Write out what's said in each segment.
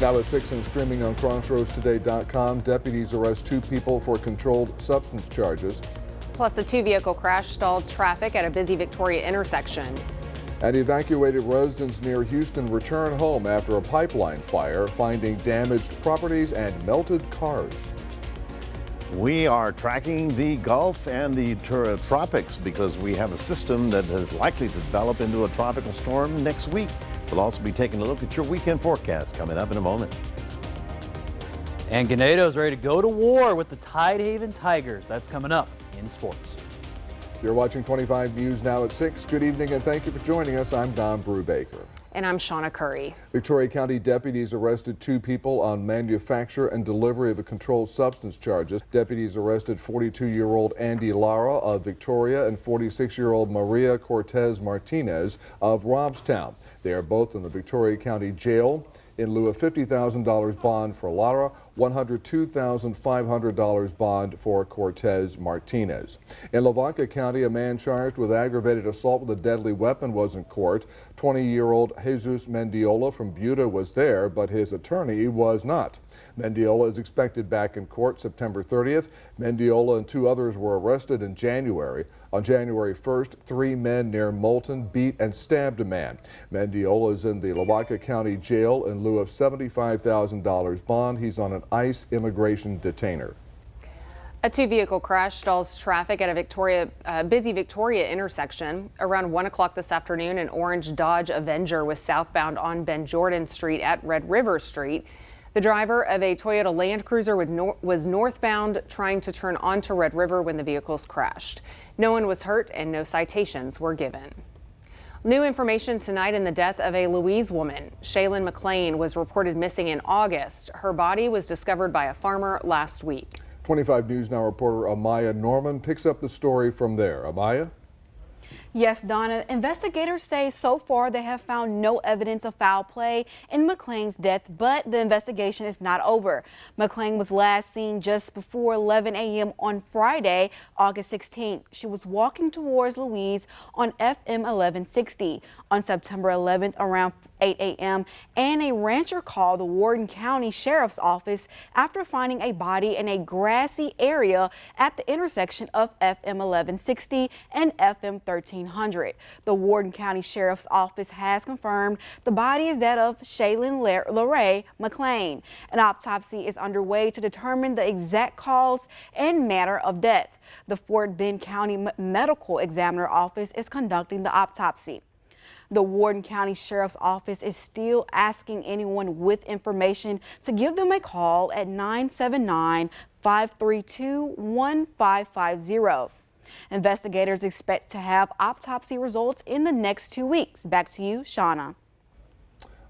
Now at 6 and streaming on crossroadstoday.com, deputies arrest 2 people for controlled substance charges. Plus, a 2-vehicle crash stalled traffic at a busy Victoria intersection. And evacuated residents near Houston return home after a pipeline fire, finding damaged properties and melted cars. We are tracking the Gulf and the tropics because we have a system that is likely to develop into a tropical storm next week. We'll also be taking a look at your weekend forecast coming up in a moment. And Ganedo's ready to go to war with the Tidehaven Tigers. That's coming up in sports. You're watching 25 News now at 6. Good evening and thank you for joining us. I'm Brubaker. And I'm Shawna Currie. Victoria County deputies arrested 2 people on manufacture and delivery of a controlled substance charges. Deputies arrested 42-year-old Andy Lara of Victoria and 46-year-old Maria Cortez Martinez of Robstown. They are both in the Victoria County Jail in lieu of $50,000 bond for Lara, $102,500 bond for Cortez Martinez. In Lavaca County, a man charged with aggravated assault with a deadly weapon was in court. 20-year-old Jesus Mendiola from Buda was there, but his attorney was not. Mendiola is expected back in court September 30th. Mendiola and 2 others were arrested in January. On January 1st, 3 men near Moulton beat and stabbed a man. Mendiola is in the Lavaca County Jail in lieu of $75,000 bond. He's on an ICE immigration detainer. A 2-vehicle crash stalls traffic at a busy Victoria intersection. Around 1 o'clock this afternoon, an orange Dodge Avenger was southbound on Ben Jordan Street at Red River Street. The driver of a Toyota Land Cruiser was northbound trying to turn onto Red River when the vehicles crashed. No one was hurt and no citations were given. New information tonight in the death of a Louise woman. Shaylin McLean was reported missing in August. Her body was discovered by a farmer last week. 25 News Now reporter Amaya Norman picks up the story from there. Amaya? Yes, Donna. Investigators say so far they have found no evidence of foul play in McLean's death, but the investigation is not over. McLean was last seen just before 11 a.m. on Friday, August 16th. She was walking towards Louise on FM 1160. On September 11th, around 8 a.m., and a rancher called the Wharton County Sheriff's Office after finding a body in a grassy area at the intersection of FM 1160 and FM 1300. The Wharton County Sheriff's Office has confirmed the body is that of Shaylin LaRae McLean. An autopsy is underway to determine the exact cause and manner of death. The Fort Bend County Medical Examiner Office is conducting the autopsy. The Wharton County Sheriff's Office is still asking anyone with information to give them a call at 979-532-1550. Investigators expect to have autopsy results in the next 2 weeks. Back to you, Shawna.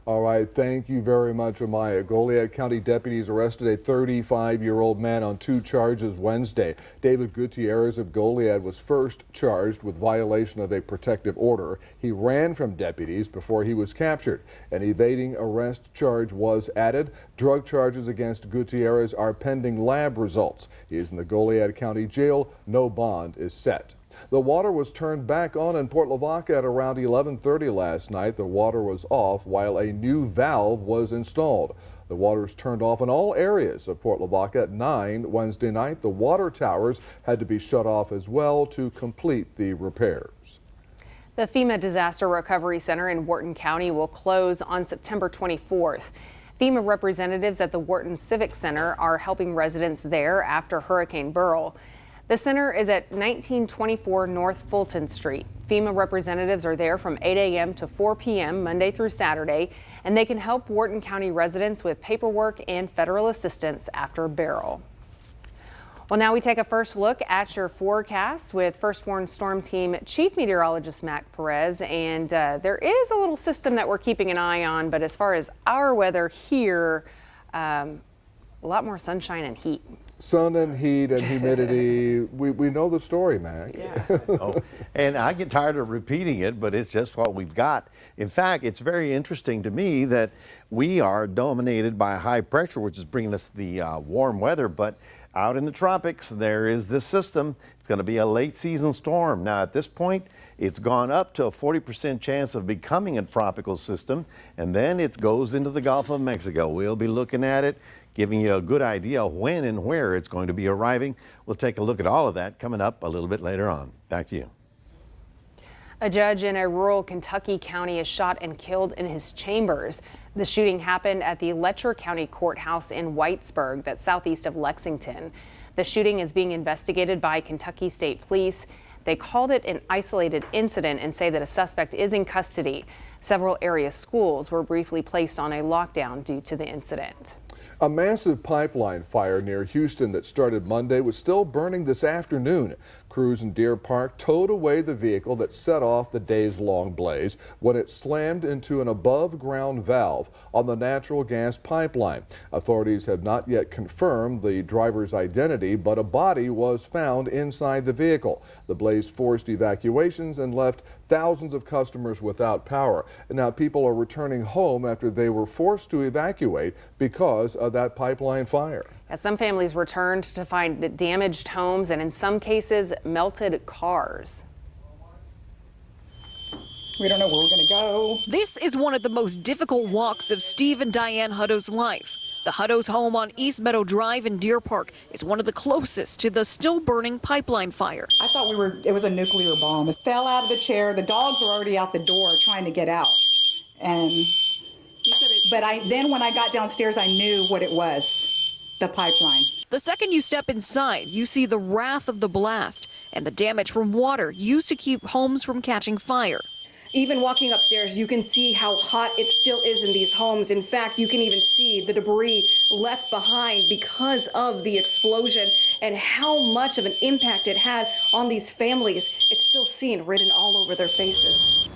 All right, thank you very much, Amaya. Goliad County deputies arrested a 35-year-old man on 2 charges Wednesday. David Gutierrez of Goliad was first charged with violation of a protective order. He ran from deputies before he was captured. An evading arrest charge was added. Drug charges against Gutierrez are pending lab results. He is in the Goliad County Jail. No bond is set. The water was turned back on in Port Lavaca at around 11:30 last night. The water was off while a new valve was installed. The water was turned off in all areas of Port Lavaca at 9 Wednesday night. The water towers had to be shut off as well to complete the repairs. The FEMA Disaster Recovery Center in Wharton County will close on September 24th. FEMA representatives at the Wharton Civic Center are helping residents there after Hurricane Beryl. The center is at 1924 North Fulton Street. FEMA representatives are there from 8 a.m. to 4 p.m. Monday through Saturday, and they can help Wharton County residents with paperwork and federal assistance after Beryl. Well, now we take a first look at your forecast with First Warn Storm Team Chief Meteorologist Mac Perez, and there is a little system that we're keeping an eye on, but as far as our weather here, a lot more sunshine and heat. Sun and heat and humidity. We know the story, Mac. Yeah. And I get tired of repeating it, but it's just what we've got. In fact, it's very interesting to me that we are dominated by high pressure, which is bringing us the warm weather, but out in the tropics, there is this system. It's going to be a late season storm. Now, at this point, it's gone up to a 40% chance of becoming a tropical system, and then it goes into the Gulf of Mexico. We'll be looking at it, giving you a good idea when and where it's going to be arriving. We'll take a look at all of that coming up a little bit later on. Back to you. A judge in a rural Kentucky county is shot and killed in his chambers. The shooting happened at the Letcher County Courthouse in Whitesburg, that's southeast of Lexington. The shooting is being investigated by Kentucky State Police. They called it an isolated incident and say that a suspect is in custody. Several area schools were briefly placed on a lockdown due to the incident. A massive pipeline fire near Houston that started Monday was still burning this afternoon. Crews in Deer Park towed away the vehicle that set off the days-long blaze when it slammed into an above-ground valve on the natural gas pipeline. Authorities have not yet confirmed the driver's identity, but a body was found inside the vehicle. The blaze forced evacuations and left thousands of customers without power. And now people are returning home after they were forced to evacuate because of that pipeline fire. As some families returned to find damaged homes and in some cases melted cars. We don't know where we're going to go. This is one of the most difficult walks of Steve and Diane Hutto's life. The Hutto's home on East Meadow Drive in Deer Park is one of the closest to the still burning pipeline fire. I thought it was a nuclear bomb. It fell out of the chair. The dogs were already out the door trying to get out. But then when I got downstairs, I knew what it was, the pipeline. The second you step inside, you see the wrath of the blast and the damage from water used to keep homes from catching fire. Even walking upstairs, you can see how hot it still is in these homes. In fact, you can even see the debris left behind because of the explosion and how much of an impact it had on these families. It's still seen written all over their faces.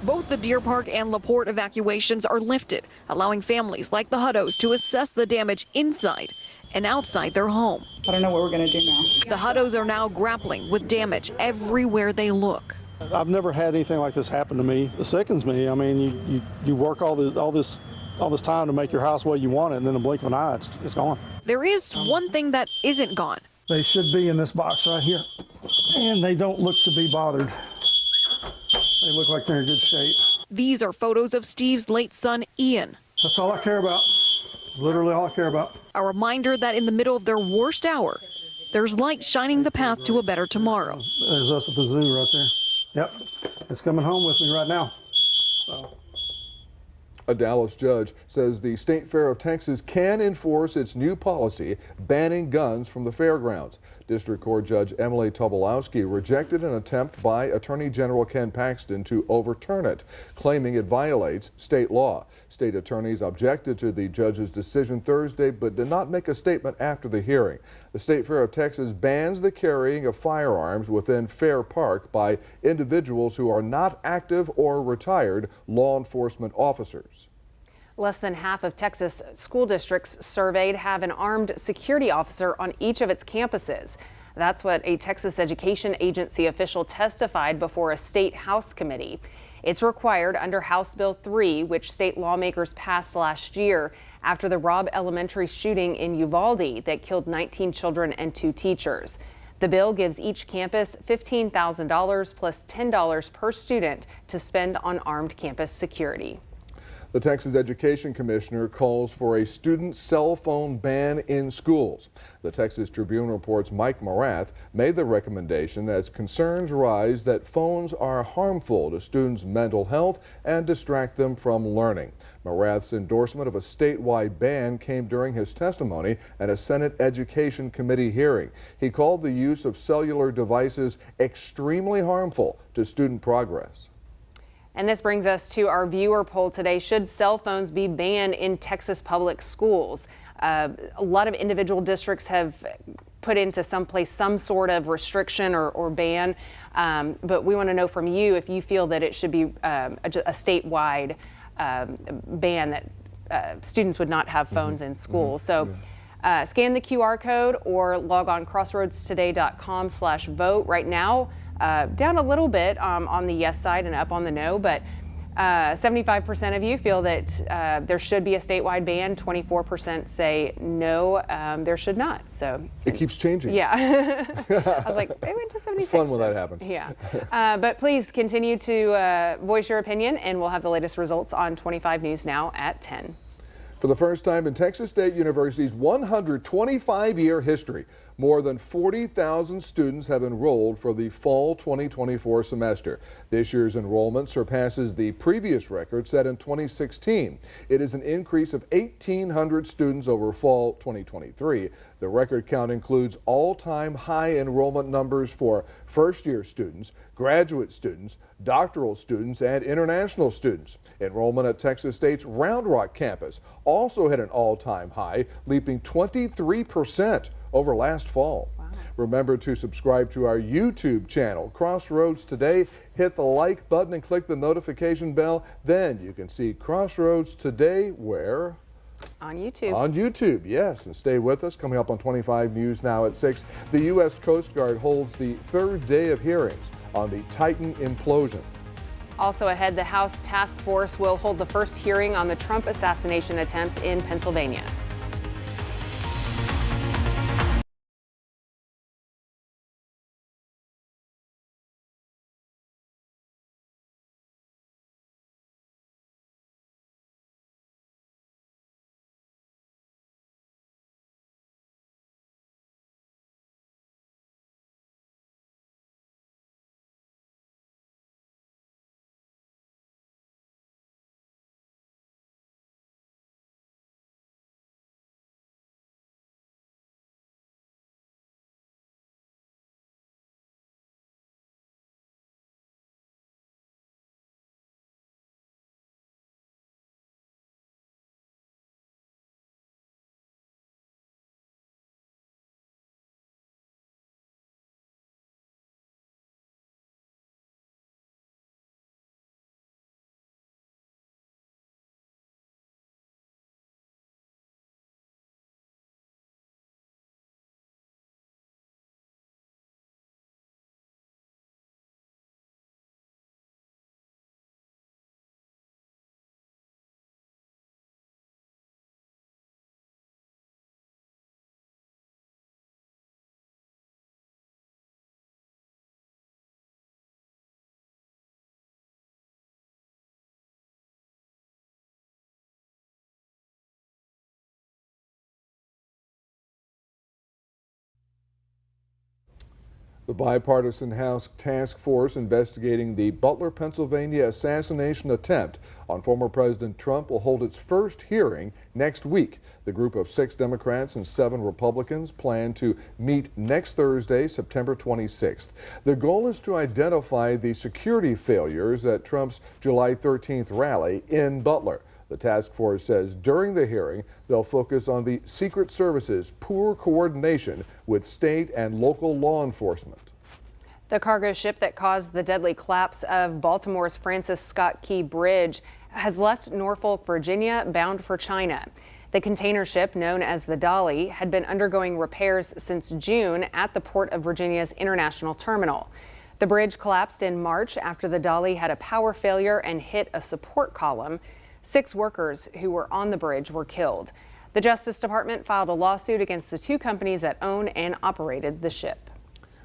Both the Deer Park and LaPorte evacuations are lifted, allowing families like the Huttos to assess the damage inside and outside their home. I don't know what we're going to do now. The Huttos are now grappling with damage everywhere they look. I've never had anything like this happen to me. It sickens me. I mean, you work all this time to make your house what you want it, and then in a blink of an eye, it's gone. There is one thing that isn't gone. They should be in this box right here, and they don't look to be bothered. They look like they're in good shape. These are photos of Steve's late son, Ian. That's all I care about. It's literally all I care about. A reminder that in the middle of their worst hour, there's light shining the path to a better tomorrow. There's us at the zoo right there. Yep, it's coming home with me right now. So. A Dallas judge says the State Fair of Texas can enforce its new policy banning guns from the fairgrounds. District Court Judge Emily Tobolowski rejected an attempt by Attorney General Ken Paxton to overturn it, claiming it violates state law. State attorneys objected to the judge's decision Thursday but did not make a statement after the hearing. The State Fair of Texas bans the carrying of firearms within Fair Park by individuals who are not active or retired law enforcement officers. Less than half of Texas school districts surveyed have an armed security officer on each of its campuses. That's what a Texas Education Agency official testified before a state House committee. It's required under House Bill 3, which state lawmakers passed last year after the Robb Elementary shooting in Uvalde that killed 19 children and 2 teachers. The bill gives each campus $15,000 plus $10 per student to spend on armed campus security. The Texas Education Commissioner calls for a student cell phone ban in schools. The Texas Tribune reports Mike Morath made the recommendation as concerns rise that phones are harmful to students' mental health and distract them from learning. Morath's endorsement of a statewide ban came during his testimony at a Senate Education Committee hearing. He called the use of cellular devices extremely harmful to student progress. And this brings us to our viewer poll today. Should cell phones be banned in Texas public schools? A lot of individual districts have put into someplace some sort of restriction or ban, but we want to know from you if you feel that it should be a statewide ban that students would not have phones in school. So scan the QR code or log on crossroadstoday.com/vote. Right now, down a little bit on the yes side and up on the no, but 75% of you feel that there should be a statewide ban. 24% say no, there should not. So it keeps changing. Yeah. I was like, it went to 76. Fun when that happens. Yeah. But please continue to voice your opinion, and we'll have the latest results on 25 News Now at 10. For the first time in Texas State University's 125-year history, more than 40,000 students have enrolled for the fall 2024 semester. This year's enrollment surpasses the previous record set in 2016. It is an increase of 1,800 students over fall 2023. The record count includes all-time high enrollment numbers for first-year students, graduate students, doctoral students, and international students. Enrollment at Texas State's Round Rock campus also hit an all-time high, leaping 23% over last fall. Wow. Remember to subscribe to our YouTube channel, Crossroads Today. Hit the like button and click the notification bell. Then you can see Crossroads Today where? On YouTube. On YouTube, yes. And stay with us. Coming up on 25 News Now at 6, the U.S. Coast Guard holds the third day of hearings on the Titan implosion. Also ahead, the House Task Force will hold the first hearing on the Trump assassination attempt in Pennsylvania. The bipartisan House Task Force investigating the Butler, Pennsylvania assassination attempt on former President Trump will hold its first hearing next week. The group of 6 Democrats and 7 Republicans plan to meet next Thursday, September 26th. The goal is to identify the security failures at Trump's July 13th rally in Butler. The task force says during the hearing, they'll focus on the Secret Service's poor coordination with state and local law enforcement. The cargo ship that caused the deadly collapse of Baltimore's Francis Scott Key Bridge has left Norfolk, Virginia, bound for China. The container ship, known as the Dolly, had been undergoing repairs since June at the Port of Virginia's International Terminal. The bridge collapsed in March after the Dolly had a power failure and hit a support column. 6 workers who were on the bridge were killed. The Justice Department filed a lawsuit against the 2 companies that own and operated the ship.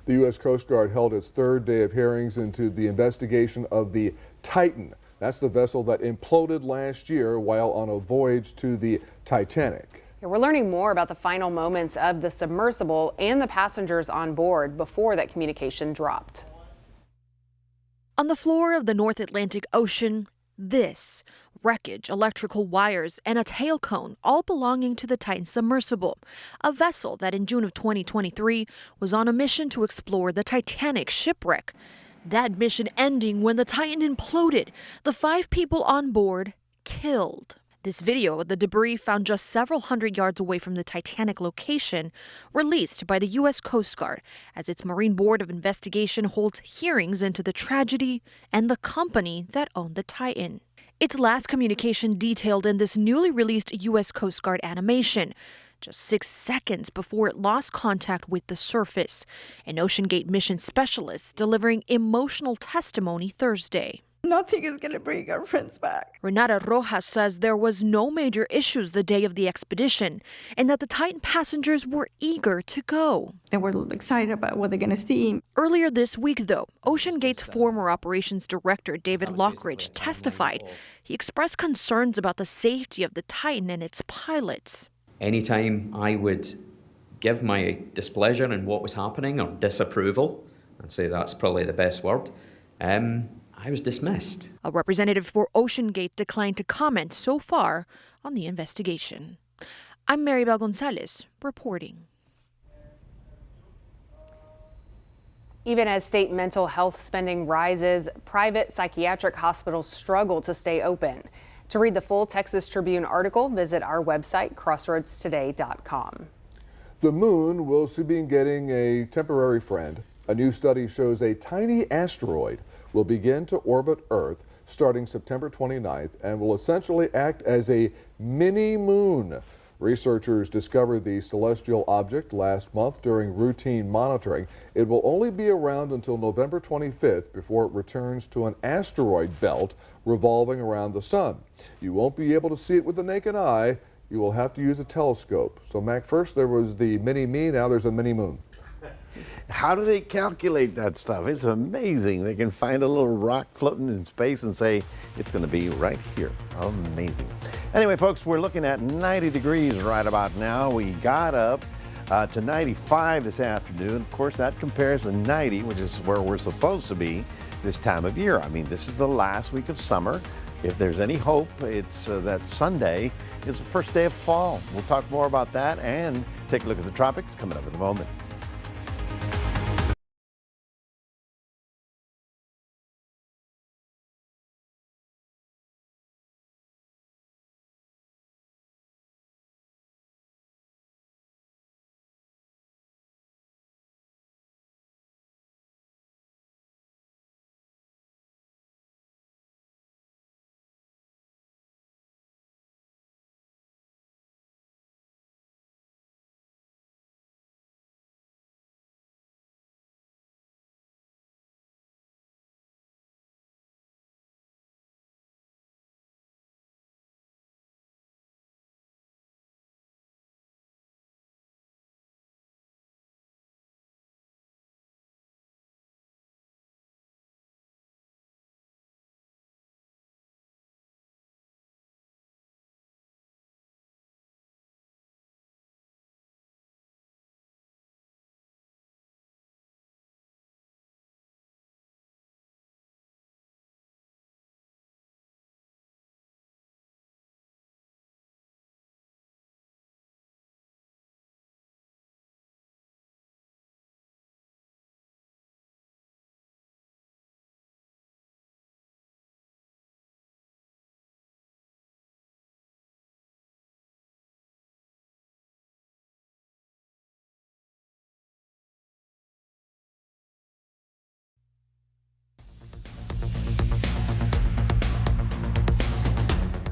The U.S. Coast Guard held its third day of hearings into the investigation of the Titan. That's the vessel that imploded last year while on a voyage to the Titanic. We're learning more about the final moments of the submersible and the passengers on board before that communication dropped. On the floor of the North Atlantic Ocean, this wreckage, electrical wires, and a tail cone, all belonging to the Titan submersible, a vessel that in June of 2023 was on a mission to explore the Titanic shipwreck. That mission ending when the Titan imploded, the 5 people on board killed. This video of the debris found just several hundred yards away from the Titanic location, released by the U.S. Coast Guard as its Marine Board of Investigation holds hearings into the tragedy and the company that owned the Titan. Its last communication detailed in this newly released U.S. Coast Guard animation, just 6 seconds before it lost contact with the surface. An OceanGate mission specialist delivering emotional testimony Thursday. Nothing is going to bring our friends back. Renata Rojas says there was no major issues the day of the expedition and that the Titan passengers were eager to go. They were excited about what they're going to see. Earlier this week, though, OceanGate's former operations director David Lockridge testified. He expressed concerns about the safety of the Titan and its pilots. Anytime I would give my displeasure in what was happening or disapproval, I'd say that's probably the best word, I was dismissed. A representative for OceanGate declined to comment so far on the investigation. I'm Maribel Gonzalez reporting. Even as state mental health spending rises, private psychiatric hospitals struggle to stay open. To read the full Texas Tribune article, visit our website, crossroadstoday.com. The moon will soon be getting a temporary friend. A new study shows a tiny asteroid will begin to orbit Earth starting September 29th and will essentially act as a mini moon. Researchers discovered the celestial object last month during routine monitoring. It will only be around until November 25th before it returns to an asteroid belt revolving around the sun. You won't be able to see it with the naked eye. You will have to use a telescope. So, Mac, first there was the mini-me, now there's a mini-moon. How do they calculate that stuff? It's amazing. They can find a little rock floating in space and say it's going to be right here. Amazing. Anyway, folks, we're looking at 90 degrees right about now. We got up to 95 this afternoon. Of course, that compares to 90, which is where we're supposed to be this time of year. I mean, this is the last week of summer. If there's any hope, it's that Sunday is the first day of fall. We'll talk more about that and take a look at the tropics coming up in a moment.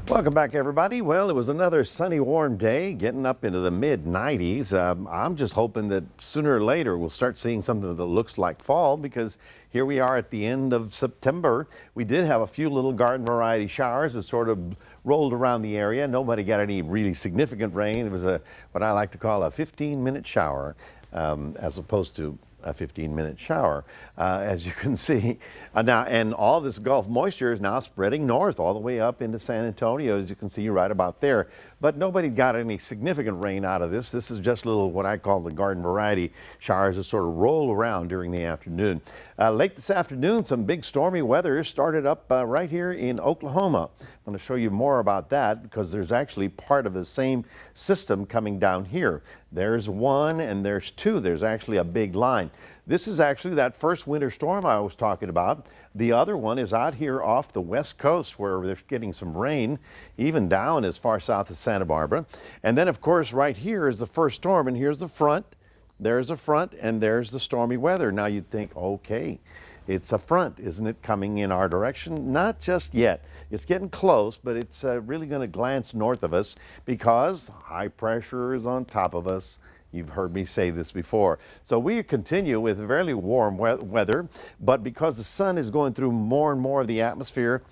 Welcome back, everybody. Well, it was another sunny, warm day, getting up into the mid-90s. I'm just hoping that sooner or later we'll start seeing something that looks like fall, because here we are at the end of September. We did have a few little garden variety showers that sort of rolled around the area. Nobody got any really significant rain. It was what I like to call a 15-minute shower, as opposed to a 15-minute shower, as you can see. Now, and all this Gulf moisture is now spreading north all the way up into San Antonio, as you can see right about there. But nobody got any significant rain out of this. This is just little what I call the garden variety showers that sort of roll around during the afternoon. Late this afternoon, some big stormy weather started up right here in Oklahoma. I'm going to show you more about that because there's actually part of the same system coming down here. There's one and there's two. There's actually a big line. This is actually that first winter storm I was talking about. The other one is out here off the west coast where they're getting some rain, even down as far south as Santa Barbara. And then, of course, right here is the first storm, and here's the front. There's a front, and there's the stormy weather. Now you'd think, okay, it's a front, isn't it, coming in our direction? Not just yet. It's getting close, but it's really going to glance north of us because high pressure is on top of us. You've heard me say this before. So we continue with fairly warm weather, but because the sun is going through more and more of the atmosphere,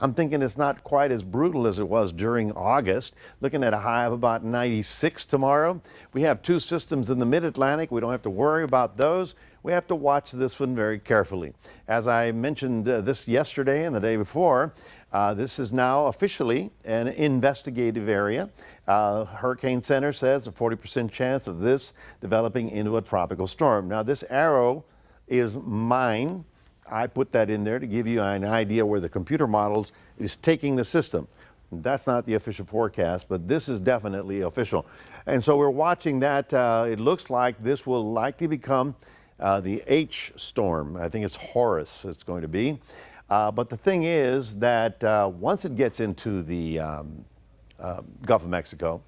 I'm thinking it's not quite as brutal as it was during August. Looking at a high of about 96 tomorrow. We have two systems in the mid-Atlantic. We don't have to worry about those. We have to watch this one very carefully. As I mentioned this yesterday and the day before, this is now officially an investigative area. Hurricane Center says a 40% chance of this developing into a tropical storm. Now this arrow is mine. I put that in there to give you an idea where the computer models is taking the system. That's not the official forecast, but this is definitely official. And so we're watching that. It looks like this will likely become the H storm. I think it's Horus it's going to be. But the thing is that once it gets into the Gulf of Mexico,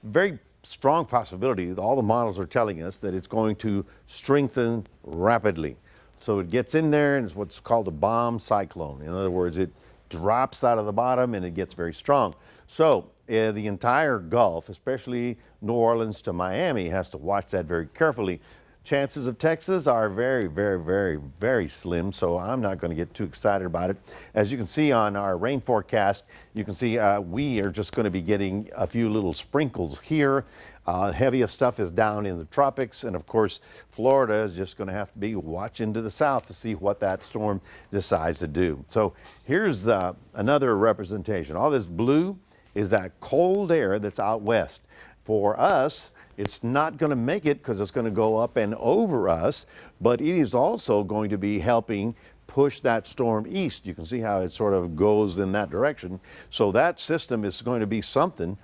very strong possibility, all the models are telling us that it's going to strengthen rapidly. So it gets in there and it's what's called a bomb cyclone. In other words, it drops out of the bottom and it gets very strong. So the entire Gulf, especially New Orleans to Miami, has to watch that very carefully. Chances of Texas are very, very, very, very slim, so I'm not going to get too excited about it. As you can see on our rain forecast, you can see we are just going to be getting a few little sprinkles here. Heaviest stuff is down in the tropics, and of course, Florida is just going to have to be watching to the south to see what that storm decides to do. So here's another representation. All this blue is that cold air that's out west. For us, it's not going to make it because it's going to go up and over us, but it is also going to be helping push that storm east. You can see how it sort of goes in that direction. So that system is going to be something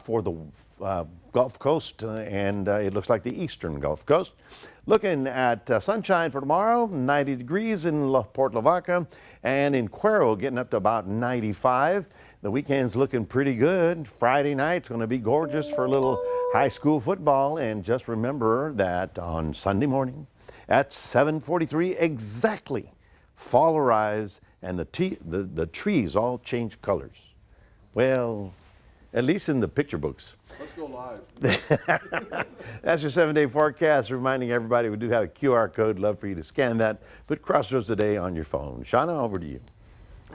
for the Gulf Coast, and it looks like the eastern Gulf Coast. Looking at sunshine for tomorrow, 90 degrees in Port Lavaca, and in Cuero getting up to about 95. The weekend's looking pretty good. Friday night's going to be gorgeous for a little high school football. And just remember that on Sunday morning at 7:43 exactly, fall arrives and the trees all change colors. Well, at least in the picture books. Let's go live. That's your 7-day forecast, reminding everybody we do have a QR code. Love for you to scan that. Put Crossroads Today on your phone. Shawna, over to you.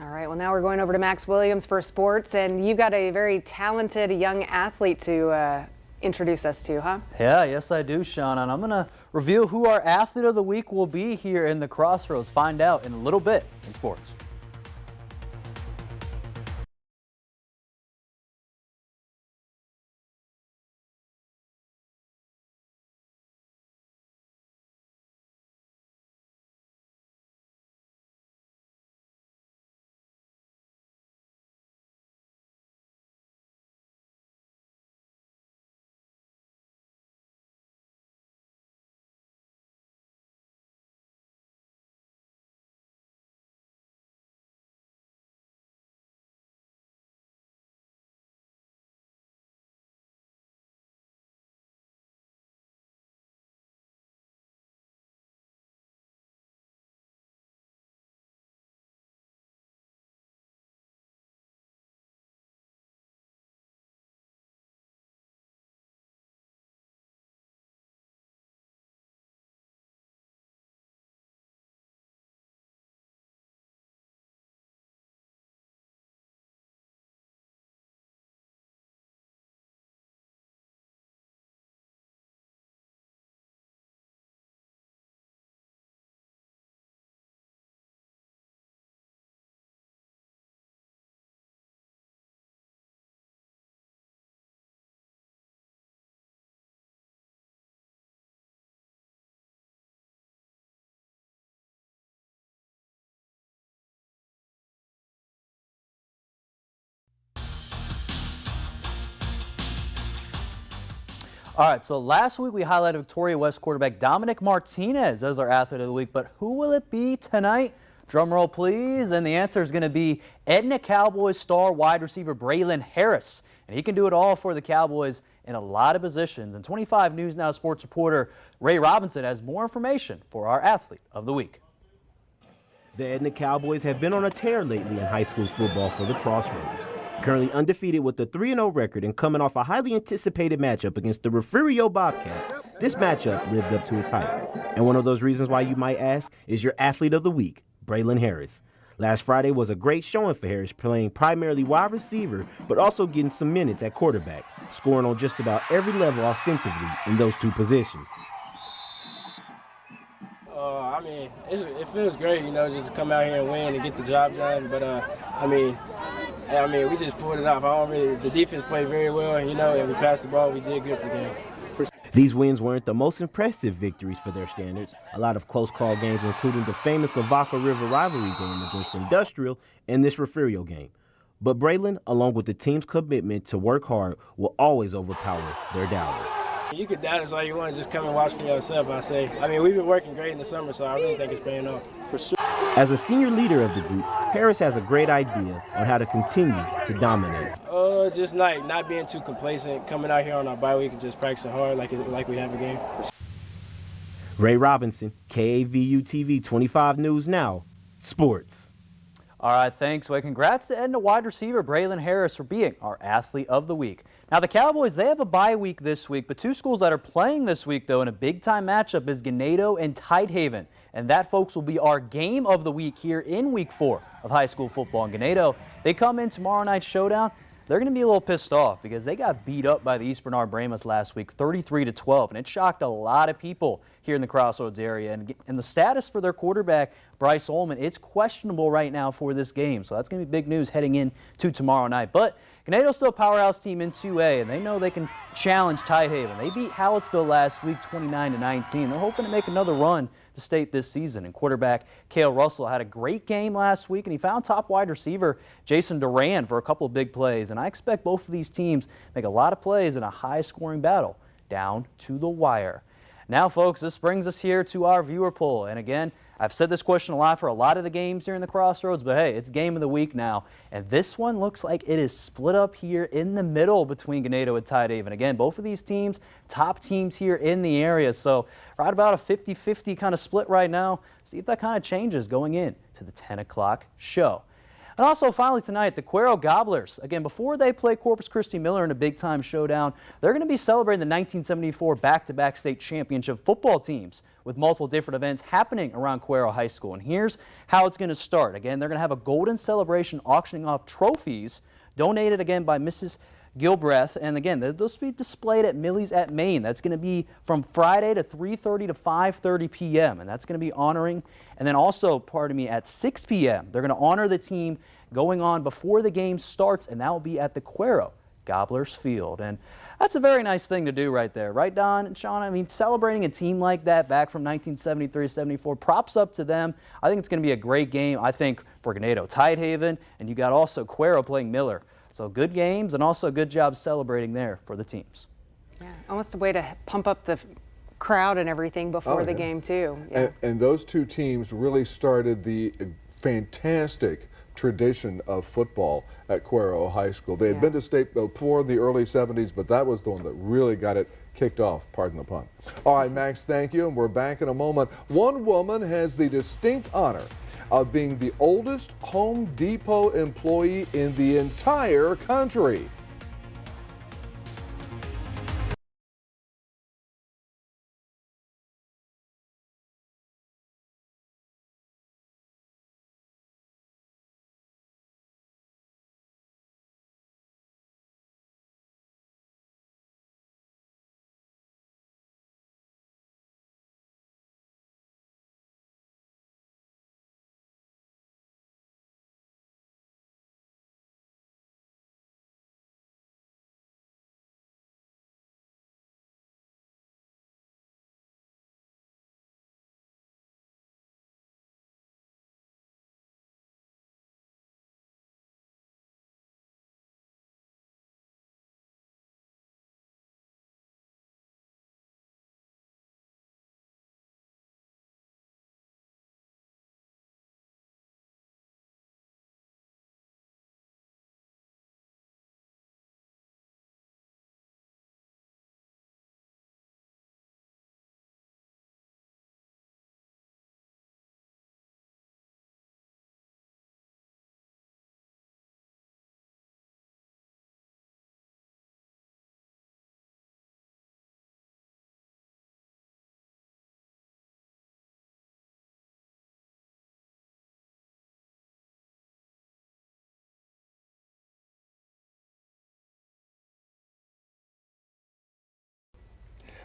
All right, well, now we're going over to Max Williams for sports, and you've got a very talented young athlete to introduce us to, huh? Yeah, yes I do, Shauna, and I'm going to reveal who our athlete of the week will be here in the Crossroads. Find out in a little bit in sports. All right, so last week we highlighted Victoria West quarterback Dominic Martinez as our athlete of the week, but who will it be tonight? Drum roll, please. And the answer is going to be Edna Cowboys star wide receiver Braylon Harris. And he can do it all for the Cowboys in a lot of positions. And 25 News Now sports reporter Ray Robinson has more information for our athlete of the week. The Edna Cowboys have been on a tear lately in high school football for the Crossroads. Currently undefeated with a 3-0 record and coming off a highly anticipated matchup against the Refugio Bobcats, this matchup lived up to its hype. And one of those reasons why you might ask is your athlete of the week, Braylon Harris. Last Friday was a great showing for Harris, playing primarily wide receiver, but also getting some minutes at quarterback, scoring on just about every level offensively in those two positions. I mean, it feels great, just to come out here and win and get the job done. But I mean, we just pulled it off. The defense played very well, and we passed the ball. We did good today. These wins weren't the most impressive victories for their standards. A lot of close call games, including the famous Lavaca River rivalry game against Industrial and this Refugio game. But Braylon, along with the team's commitment to work hard, will always overpower their doubter. You could doubt us all you want, just come and watch for yourself, I say. I mean, we've been working great in the summer, so I really think it's paying off. For sure. As a senior leader of the group, Harris has a great idea on how to continue to dominate. Just not being too complacent, coming out here on our bye week and just practicing hard like we have a game. Ray Robinson, KAVU TV 25 News Now, Sports. All right, thanks. Well, congrats to Edna wide receiver Braylon Harris for being our athlete of the week. Now, the Cowboys, they have a bye week this week, but two schools that are playing this week, though, in a big-time matchup is Ganado and Tidehaven. And that, folks, will be our game of the week here in Week 4 of high school football. And Ganado, they come in tomorrow night's showdown. They're going to be a little pissed off because they got beat up by the East Bernard Brahmas last week, 33-12, and it shocked a lot of people here in the Crossroads area. And the status for their quarterback, Bryce Ullman, it's questionable right now for this game. So that's going to be big news heading into tomorrow night. But Ganado's still a powerhouse team in 2A, and they know they can challenge Tidehaven. They beat Hallettsville last week 29-19. They're hoping to make another run to state this season. And quarterback Cale Russell had a great game last week, and he found top wide receiver Jason Duran for a couple of big plays. And I expect both of these teams make a lot of plays in a high-scoring battle down to the wire. Now, folks, this brings us here to our viewer poll. And again, I've said this question a lot for a lot of the games here in the Crossroads, but hey, it's game of the week now. And this one looks like it is split up here in the middle between Ganado and Tidehaven. Again, both of these teams, top teams here in the area. So right about a 50-50 kind of split right now. See if that kind of changes going in to the 10 o'clock show. And also, finally tonight, the Cuero Gobblers. Again, before they play Corpus Christi Miller in a big-time showdown, they're going to be celebrating the 1974 back-to-back state championship football teams with multiple different events happening around Cuero High School. And here's how it's going to start. Again, they're going to have a golden celebration auctioning off trophies donated, again, by Mrs. Gilbreth, and again, they'll be displayed at Millie's at Maine. That's going to be from Friday to 3:30 to 5:30 p.m. and that's going to be honoring. And then also, pardon me, at 6 p.m. they're going to honor the team going on before the game starts, and that will be at the Cuero Gobblers Field. And that's a very nice thing to do right there, right, Don and Shawna? I mean, celebrating a team like that back from 1973-74, props up to them. I think it's going to be a great game. I think for Ganado Tidehaven, and you got also Cuero playing Miller. So good games and also good job celebrating there for the teams. Yeah, almost a way to pump up the crowd and everything before the game too. Yeah. And those two teams really started the fantastic tradition of football at Cuero High School. They had been to state before the early 70s, but that was the one that really got it kicked off, pardon the pun. All right, Max, thank you, and we're back in a moment. One woman has the distinct honor of being the oldest Home Depot employee in the entire country.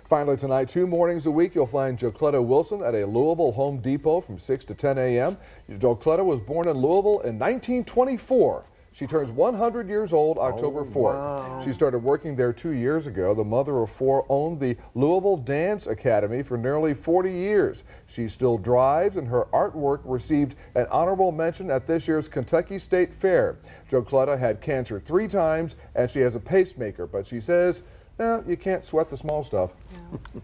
Finally tonight, 2 mornings a week, you'll find Jocletta Wilson at a Louisville Home Depot from 6 to 10 a.m. Jocletta was born in Louisville in 1924. She turns 100 years old October 4th. Wow. She started working there 2 years ago. The mother of 4 owned the Louisville Dance Academy for nearly 40 years. She still drives, and her artwork received an honorable mention at this year's Kentucky State Fair. Jocletta had cancer 3 times, and she has a pacemaker, but she says, you can't sweat the small stuff.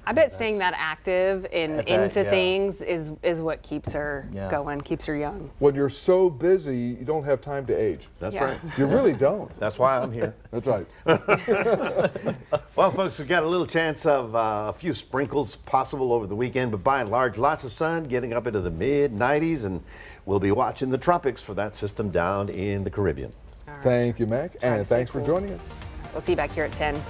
I bet staying that active and into yeah. things is what keeps her going, keeps her young. When you're so busy, you don't have time to age. That's Yeah. right. You really don't. That's why I'm here. That's right. Well, folks, we've got a little chance of a few sprinkles possible over the weekend, but by and large, lots of sun, getting up into the mid-90s, and we'll be watching the tropics for that system down in the Caribbean. Thank you, Mac, and thanks for joining us. We'll see you back here at 10.